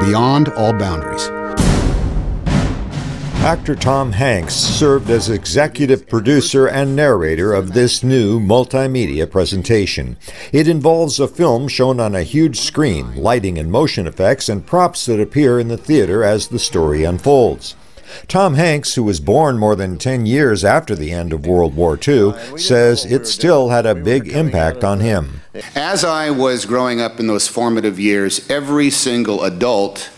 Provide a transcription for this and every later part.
beyond all boundaries. Actor Tom Hanks served as executive producer and narrator of this new multimedia presentation. It involves a film shown on a huge screen, lighting and motion effects, and props that appear in the theater as the story unfolds. Tom Hanks, who was born more than 10 years after the end of World War II, says it still had a big impact on him. As I was growing up in those formative years, every single adult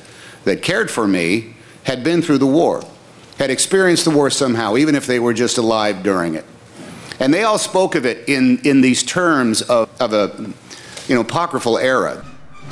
that cared for me had been through the war, had experienced the war somehow, even if they were just alive during it. And they all spoke of it in these terms of a, apocryphal era.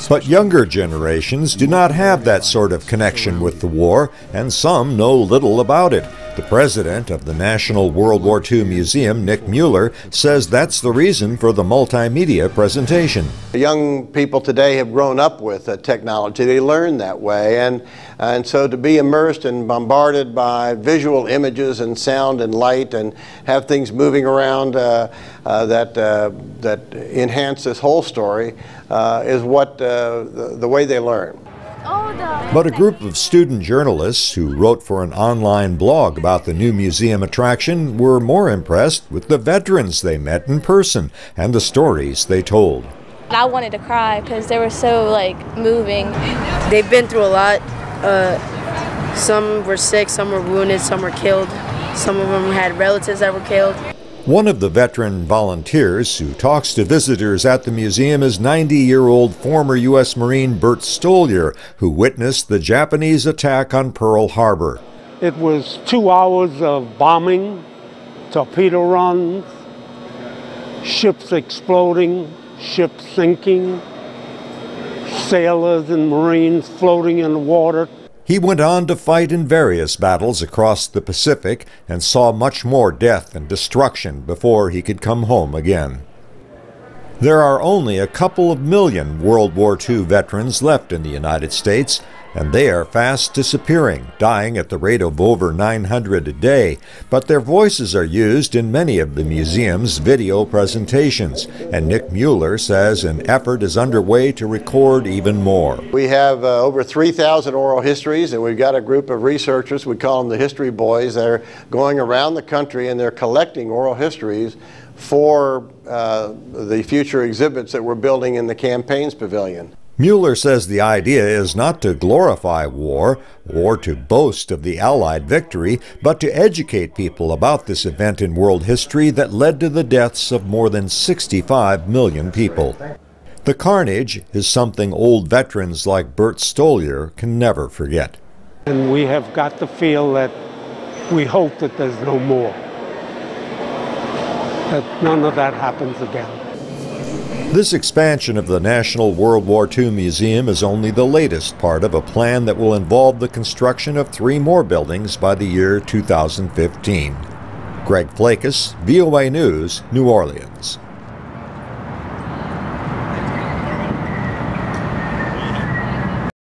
But younger generations do not have that sort of connection with the war, and some know little about it. The president of the National World War II Museum, Nick Mueller, says that's the reason for the multimedia presentation. Young people today have grown up with technology. They learn that way, and so to be immersed and bombarded by visual images and sound and light and have things moving around that enhance this whole story is what the way they learn. But a group of student journalists who wrote for an online blog about the new museum attraction were more impressed with the veterans they met in person and the stories they told. I wanted to cry because they were so moving. They've been through a lot. Some were sick, some were wounded, some were killed. Some of them had relatives that were killed. One of the veteran volunteers who talks to visitors at the museum is 90-year-old former U.S. Marine Bert Stoliar, who witnessed the Japanese attack on Pearl Harbor. It was 2 hours of bombing, torpedo runs, ships exploding, ships sinking, sailors and Marines floating in the water. He went on to fight in various battles across the Pacific and saw much more death and destruction before he could come home again. There are only a couple of million World War II veterans left in the United States, and they are fast disappearing, dying at the rate of over 900 a day. But their voices are used in many of the museum's video presentations, and Nick Mueller says an effort is underway to record even more. We have over 3,000 oral histories, and we've got a group of researchers, we call them the History Boys, that are going around the country and they're collecting oral histories for the future exhibits that we're building in the Campaigns Pavilion. Mueller says the idea is not to glorify war or to boast of the Allied victory, but to educate people about this event in world history that led to the deaths of more than 65 million people. The carnage is something old veterans like Bert Stoliar can never forget. And we have got to feel that we hope that there's no more, that none of that happens again. This expansion of the National World War II Museum is only the latest part of a plan that will involve the construction of 3 more buildings by the year 2015. Greg Flakus, VOA News, New Orleans.